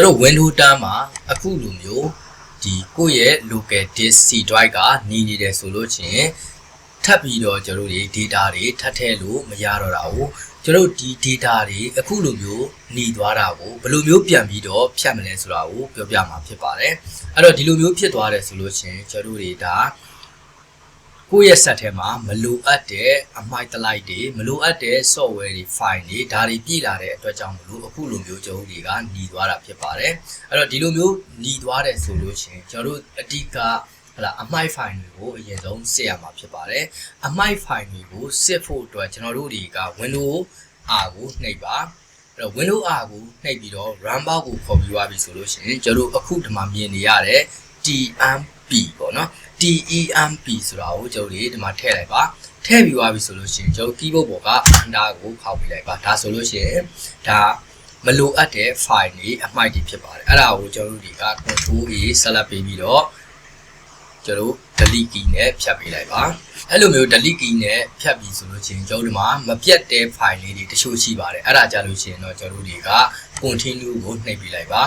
တို့ Windows တန်းမှာအခုလိုမျိုးဒီကိုယ့်ရဲ့ local disk C drive ကနေနေတယ်ဆိုလို့ချင်းထပ်ပြီးတော့ကျွန်တော်တို့ data တွေထပ်ထည့်လို့မရတော့တာကိုကျွန်တော်ဒီ data တွေအခုလိုမျိုးหนีသွားတာကိုဘယ်လိုမျိုးပြန်ပြီးတော့ဖြတ်မလဲဆိုတာကိုပြောပြမှာဖြစ်ပါတယ်အဲ့တော့ဒီလိုမျိုးဖြစ်သွားတယ်ဆိုလို့ချင်းကျွန်တော်တို့ဒါကိုယ့်ရဲ့ set ထဲမှာမလိုအပ်တဲ့အမိုက်တလိုက်တွေမလိုအပ်တဲ့ software တွေ file တွေဒါတွေပြည့်လာတဲ့အတွက်ကြောင့်မလို့အခုလိုမျိုးကျွန်တော်တို့တွေကหนีသွားတာဖြစ်ပါတယ်အဲ့တော့ဒီလိုမျိုးหนีသွားတယ်ဆိုလို့ချင်းကျွန်တော်တို့အတိကအမိုက် file တွေကိုအရင်ဆုံးစစ်ရမှာဖြစ်ပါတယ်အမိုက် file တွေကိုစစ်ဖို့အတွက်ကျွန်တော်တို့တွေက Windows R ကိုနှိပ်ပါအဲ့တော့ Windows R ကိုနှိပ်ပြီးတော့ run bar ကိုခေါ်ပြီးသွားပြီဆိုလို့ချင်းကျွန်တော်တို့အခုဒီမှာမြင်နေရတဲ့ TMP ပေါ့နော် TEMP ဆိုတာကိုကျွန်တော်တို့ဒီမှာထည့်လိုက်ပါထည့်ပြီးသွားပြီဆိုလို့ရှိရင်ကျွန်တော် keyboard ပေါ်က under ကိုခောက်ပြလိုက်ပါဒါဆိုလို့ရှိရင်ဒါမလိုအပ်တဲ့ file တွေအမှိုက်တွေဖြစ်ပါတယ်အဲ့ဒါကိုကျွန်တော်တို့တွေက control A ဆက်လက်ပေးပြီးတော့ကျွန်တော် delete key နဲ့ဖြတ်ပေးလိုက်ပါအဲ့လိုမျိုး delete key နဲ့ဖြတ်ပြီးဆိုလို့ရှိရင်ကျွန်တော်တို့မှာမပြတ်တဲ့ file လေးတွေတချို့ရှိပါတယ်အဲ့ဒါကြလို့ရှိရင်တော့ကျွန်တော်တို့တွေက continue ကိုနှိပ်ပေးလိုက်ပါ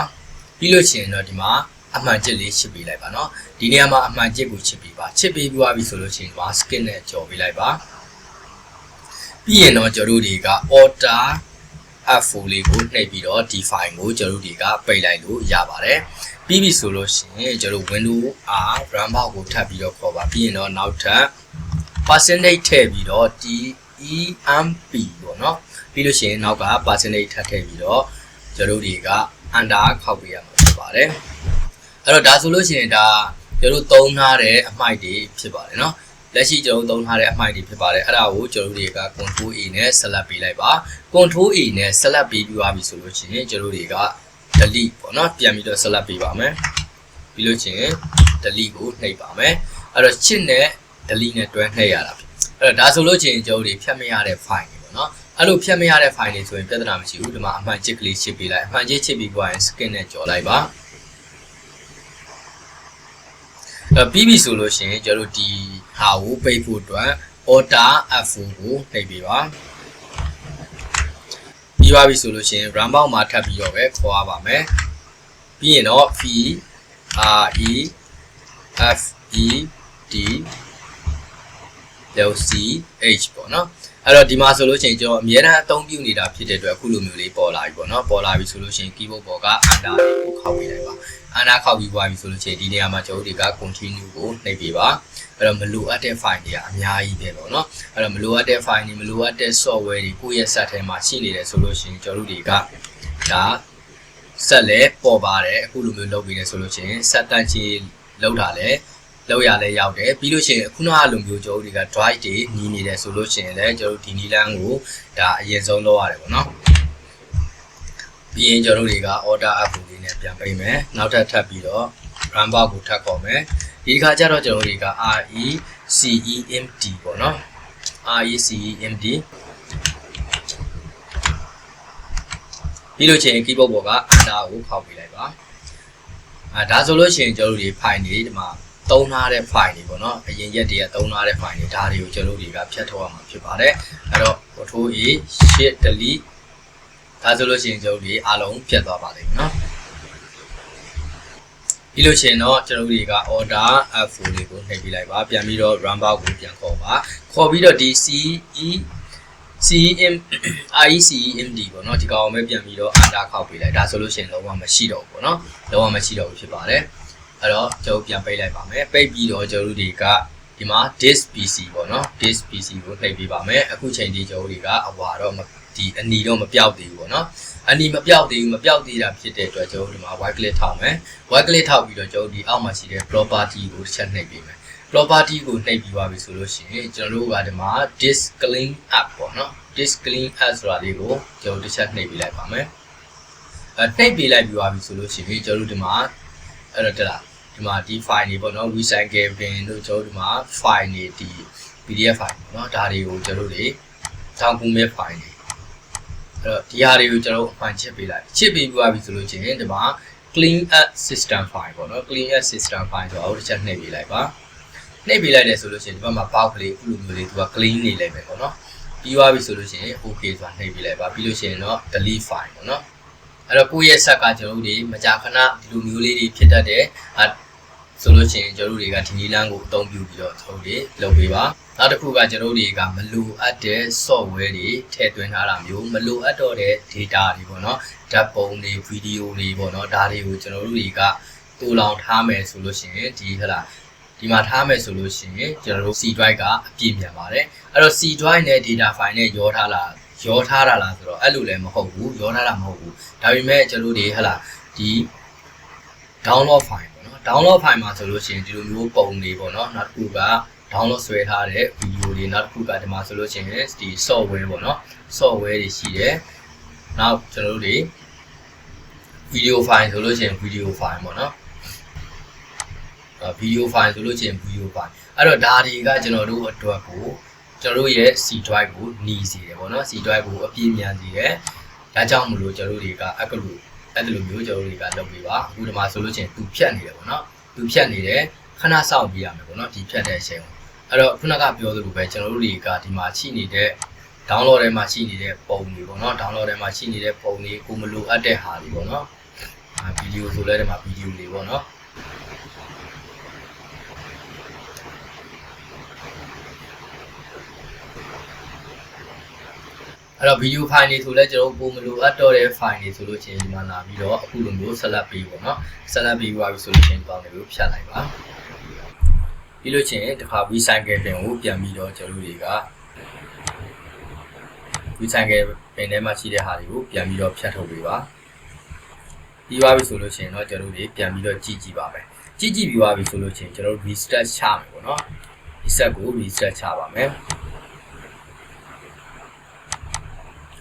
ပြီးလို့ရှိရင်တော့ဒီမှာအမှန်ကျစ်လေးချစ်ပေးလိုက်ပါเนาะဒီနေရာမှာအမှန်ကျစ်ကိုချစ်ပေးပါချစ်ပေးပြီးသွားပြီဆိုလို့ရှိရင်ဒီမှာ skip နဲ့ကြော်ပေးလိုက်ပါပြီးရင်တော့ကျွန်တော်တို့တွေက order F4 လေးကိုနှိပ်ပြီးတော့ဒီ file ကိုကျွန်တော်တို့တွေကပိတ်လိုက်လို့ရပါတယ်ပြီးပြီဆိုလို့ရှိရင်ကျွန်တော် Windows R run bar ကိုထပ်ပြီးတော့ခေါ်ပါပြီးရင်တော့နောက်ထပ် percentage ထည့်ပြီးတော့ TEMP ပေါ့เนาะပြီးလို့ရှိရင်နောက်က percentage ထပ်ထည့်ပြီးတော့ကျွန်တော်တို့တွေက under ခောက်ပေးရမှာဖြစ်ပါတယ်အဲ့တော့ဒါဆိုလို့ရှိရင်ဒါကျွန်တော်သုံးထားတဲ့အမှိုက်တွေဖြစ်ပါတယ်เนาะလက်ရှိကျွန်တော်သုံးထားတဲ့အမှိုက်တွေဖြစ်ပါတယ်အဲ့ဒါကိုကျွန်တော်တို့တွေက control A နဲ့ select ပေးလိုက်ပါ control A နဲ့ select ပေးပြီးသွားပြီဆိုလို့ရှိရင်ကျွန်တော်တွေက delete ပေါ့เนาะပြန်ပြီးတော့ select ပေးပါမယ်ပြီးလို့ရှိရင် delete ကိုနှိပ်ပါမယ်အဲ့တော့ချစ်နဲ့ delete နဲ့တွဲနှိပ်ရတာဖြစ်အဲ့တော့ဒါဆိုလို့ရှိရင်ကျွန်တော်တွေဖြတ်မရတဲ့ file တွေပေါ့เนาะအဲ့လိုဖြတ်မရတဲ့ file တွေဆိုရင်ပြဿနာမရှိဘူးဒီမှာအမှန်ချစ်ကလေးချစ်ပေးလိုက်အမှန်ချစ်ချစ်ပြီးသွားရင် skin နဲ့ကြော်လိုက်ပါပြီးပြီဆိုလို့ရှိရင်ကျွန်တော်ဒီဟာကိုပိတ်ဖို့အတွက် order F4 ကိုနှိပ်ပေးပါပြီးပါပြီဆိုလို့ရှိရင် run bar မှာထပ်ပြီးတော့ပဲခေါ်ရပါမယ်ပြီးရင်တော့ V R E F E D L C H ပေါ့နော်အဲ့တော့ဒီမှာဆိုလို့ရှိရင်ကျွန်တော်အများအားအသုံးပြုနေတာဖြစ်တဲ့အတွက်အခုလိုမျိုးလေးပေါ်လာပြီပေါ့နော်ပေါ်လာပြီဆိုလို့ရှိရင် keyboard ပေါ်က under လေးကိုခောက်ပေးလိုက်ပါunder ခောက်ပြီးသွားပြီဆိုလို့ရှိရင်ဒီနေရာမှာကျွန်တော်တို့တွေက continue ကိုနှိပ်ပေးပါအဲ့တော့မလိုအပ်တဲ့ file တွေကအများကြီးပဲပေါ့နော်အဲ့တော့မလိုအပ်တဲ့ file တွေမလိုအပ်တဲ့ software တွေကိုယ့်ရဲ့ set ထဲမှာရှိနေတယ်ဆိုလို့ရှိရင်ကျွန်တော်တို့တွေကဒါset လဲပေါ်ပါတယ်အခုလိုမျိုးလုပ်ပြီးတယ်ဆိုလို့ရှိရင် set တန်းချီလောက်တာလဲလောက်ရလဲရောက်တယ်ပြီးလို့ရှိရင်ခုနကလိုမျိုးကျွန်တော်တို့တွေက drive တွေညီနေတယ်ဆိုလို့ရှိရင်လည်းကျွန်တော်တို့ဒီနီလန်းကိုဒါအရင်ဆုံးလုပ်ရတယ်ပေါ့နော်ပြီးရင်ကျွန်တော်တို့တွေက order F4 လေးနဲ့ပြန်ပိတ်မယ်နောက်ထပ်ပြီးတော့ run bar ကိုထပ်ခေါ်မယ်ဒီခါကျတော့ကျွန်တော်တို့တွေက RECEMD ပေါ့နော် RECEMD ပြီးလို့ရှိရင် keyboard ပေါ်က under ကိုခောက်ပေးလိုက်ပါဒါဆိုလို့ရှိရင်ကျွန်တော်တို့ဒီ file တွေဒီမှာသုံးထားတဲ့ file တွေပေါ့နော်အရင်ရက်တွေကသုံးထားတဲ့ file တွေဒါတွေကိုကျွန်တော်တို့တွေကဖြတ်ထုတ်ရမှာဖြစ်ပါတယ်အဲ့တော့ control A shift delete ဒါဆိုလို့ရှိရင်ကျွန်တော်တို့အားလုံးဖြတ်သွားပါလိမ့်မယ်နော်ပြီးလို့ရှိရင်တော့ကျွန်တော်တို့တွေက order F4 လေးကိုနှိပ်ပေးလိုက်ပါပြန်ပြီးတော့ run bar ကိုပြန်ခေါ်ပါခေါ်ပြီးတော့ဒီ RECEMD ပေါ့နော်ဒီကောင်ပဲပြန်ပြီးတော့ under ခောက်ပေးလိုက်ဒါဆိုလို့ရှိရင်လုံးဝမရှိတော့ဘူးပေါ့နော်လုံးဝမရှိတော့ဘူးဖြစ်ပါတယ်အဲ့တော့ကျွန်တော်ပြန်ပိတ်လိုက်ပါမယ်ပိတ်ပြီးတော့ကျွန်တော်တို့တွေကဒီမှာ disk PC ပေါ့နော် disk PC ကိုနှိပ်ပေးပါမယ်အခုချိန်ဒီကျွန်တော်တို့တွေကအဝါတော့ဒီအနီတော့မပြောက်သေးဘူးပေါ့နော်အနီမပြောက်သေးဘူးမပြောက်သေးတာဖြစ်တဲ့အတွက်ကျွန်တော်တို့ဒီမှာ white click ထောက်မယ် white click ထောက်ပြီးတော့ကျွန်တော်ဒီအောက်မှာရှိတဲ့ property ကိုတစ်ချက်နှိပ်ပေးမယ် property ကိုနှိပ်ပြီးသွားပြီဆိုလို့ရှိရင်ကျွန်တော်တို့ကဒီမှာ disk clean up ပေါ့နော် disk clean up ဆိုတာလေးကိုကျွန်တော်တစ်ချက်နှိပ်ပေးလိုက်ပါမယ်နှိပ်ပေးလိုက်ပြီးသွားပြီဆိုလို့ရှိရင်ကျွန်တော်တို့ဒီမှာအဲ့တော့တလားဒီမှာဒီ file တွေပေါ့နော် recycle bin တို့ကျွန်တော်ဒီမှာ file တွေဒီ PDF file ပေါ့နော်ဒါတွေကိုကျွန်တော်တို့တွေတောင်းကူမဲ့ file တွေအဲ့တော့ဒီဟာတွေကိုကျွန်တော်အမှန်ချစ်ပေးလိုက်ချစ်ပေးပြီးသွားပြီဆိုလို့ချင်းဒီမှာ clean up system file ပေါ့နော် clean up system file ဆိုတော့တစ်ချက်နှိပ်ပေးလိုက်ပါနှိပ်ပေးလိုက်တယ်ဆိုလို့ချင်းဒီဘက်မှာပေါက်ကလေးအခုလိုမျိုးလေးသူက clean နေလိုက်မယ်ပေါ့နော်ပြီးသွားပြီဆိုလို့ချင်း okay ဆိုတာနှိပ်ပေးလိုက်ပါပြီးလို့ရှိရင်တော့ delete file ပေါ့နော် အဲ့တော့ကိုယ့်ရဲ့ဆက်ကကျွန်တော်တို့တွေမကြာခဏဒီလိုမျိုးလေးတွေဖြစ်တတ်တယ်ဆိုလို့ရှိရင်ကျွန်တော်တို့တွေကဒီနည်းလမ်းကိုအသုံးပြုပြီးတော့ကျွန်တော်တို့လုပ်ပေးပါနောက်တစ်ခုကကျွန်တော်တို့တွေကမလိုအပ်တဲ့ software တွေထည့်သွင်းထားတာမျိုးမလိုအပ်တော့တဲ့ data တွေပေါ့နော်ဓာတ်ပုံတွေ video တွေပေါ့နော်ဒါတွေကိုကျွန်တော်တို့တွေကတူလောင်ထားမယ်ဆိုလို့ရှိရင်ဒီမှာထားမယ်ဆိုလို့ရှိရင်ကျွန်တော်တို့ C drive ကအပြည့်မြန်ပါတယ်အဲ့တော့ C drive နဲ့ data file နဲ့ရောထားတာလားဆိုတော့အဲ့လိုလည်းမဟုတ်ဘူးရောထားတာမဟုတ်ဘူးဒါပေမဲ့ကျွန်တော်တို့တွေဒီ download file ပေါ့နော် download file မှာဆိုလို့ရှိရင်ဒီလိုမျိုးပုံတွေပေါ့နော်နောက်တစ်ခုက download ဆွဲထားတဲ့ video တွေနောက်တစ်ခုကဒီမှာဆိုလို့ရှိရင်ဒီ software ပေါ့နော် software တွေရှိတယ်နောက်ကျွန်တော်တို့တွေ video file ဆိုလို့ရှိရင် video file ပေါ့နော်video file ဆိုလို့ရှိရင် video file အဲ့တော့ဒါတွေကကျွန်တော်တို့အတွက်ကိုကျွန်တော်တို့ရဲ့ C drive ကိုหนีစေတယ်ပေါ့နော် C drive ကိုအပြည့်မြန်စေတယ်ဒါကြောင့်မလို့ကျွန်တော်တို့တွေကအဲ့လိုမျိုးကျွန်တော်တို့တွေကလုပ်ပေးပါအခုဒီမှာဆိုလို့ရှိရင်သူဖြတ်နေတယ်ပေါ့နော်သူဖြတ်နေတယ်ခဏစောင့်ပြရမယ်ပေါ့နော်ဒီဖြတ်တဲ့အချိန်ကိုအဲ့တော့ခုနကပြောသလိုပဲကျွန်တော်တို့တွေကဒီမှာရှိနေတဲ့ download ထဲမှာရှိနေတဲ့ပုံတွေပေါ့နော် download ထဲမှာရှိနေတဲ့ပုံတွေကိုမလိုအပ်တဲ့ဟာတွေပေါ့နော်ဗီဒီယိုဆိုလဲဒီမှာဗီဒီယိုတွေပေါ့နော်အဲ့တော့ video file တွေဆိုလဲကျွန်တော်ပုံမလိုအပ်တော့တဲ့ file တွေဆိုလို့ချင်းဒီမှာလာပြီးတော့အခုလိုမျိုး select ပေးပေါ့နော် select ပေးပါပြီဆိုလို့ချင်းပေါင်းတွေကိုဖြတ်လိုက်ပါပြီးလို့ချင်းတစ်ခါ recycle bin ကိုပြန်ပြီးတော့ကျွန်တော်တို့တွေက recycle bin ထဲမှာရှိတဲ့ဟာတွေကိုပြန်ပြီးတော့ဖြတ်ထုတ်ပေးပါပြီးသွားပြီဆိုလို့ချင်းတော့ကျွန်တော်တို့တွေပြန်ပြီးတော့ကြည့်ပါမယ်ကြည့်ပြီးသွားပြီဆိုလို့ချင်းကျွန်တော်တို့ restart ချမယ်ပေါ့နော် reset ကို restart ချပါမယ်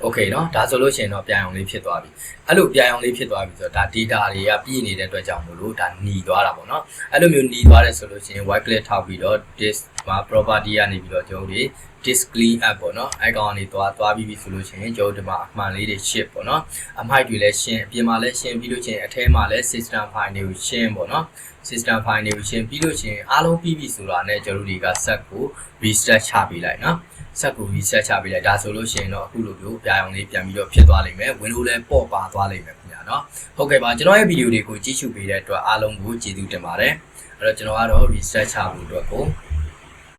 โอเคเนาะဒါဆိုလို့ရှိရင်တော့ပြန်အောင်လေးဖြစ်သွားပြီအဲ့လိုပြန်အောင်လေးဖြစ်သွားပြီဆိုတော့ဒါ data တွေကပြည့်နေတဲ့အတွက်ကြောင့်မို့လို့ဒါหนีသွားတာပေါ့เนาะအဲ့လိုမျိုးหนีသွားတယ်ဆိုလို့ရှိရင် white click ထောက်ပြီးတော့ disk မှာ property ကနေပြီးတော့ကျွန်တော်တို့ disk clean up ပေါ့เนาะအဲ့ကောင်ကနေသွားပြီးပြီဆိုလို့ရှိရင်ကျွန်တော်တို့ဒီမှာအမှန်လေးတွေ ship ပေါ့เนาะအမိုက်တွေလည်းရှင်းအပြင်မှာလည်းရှင်းပြီးလို့ရှိရင်အထဲမှာလည်း system file တွေကိုရှင်းပေါ့เนาะ system file တွေကိုရှင်းပြီးလို့ရှိရင်အားလုံးပြီးပြီဆိုတာနဲ့ကျွန်တော်တို့တွေက set ကို restart ချပေးလိုက်เนาะset ကို reset ချပေးလိုက်ဒါဆိုလို့ရှိရင်တော့အခုလိုမျိုးပြာအောင်လေးပြန်ပြီးတော့ဖြစ်သွားလိမ့်မယ် window လည်းပေါ့ပါသွားလိမ့်မယ်ခင်ဗျာเนาะဟုတ်ကဲ့ပါကျွန်တော်ရဲ့ဗီဒီယိုတွေကိုကြည့်ရှုပေးတဲ့အတွက်အားလုံးကိုကျေးဇူးတင်ပါတယ်အဲ့တော့ကျွန်တော်ကတော့ reset ချဖို့အတွက်ကို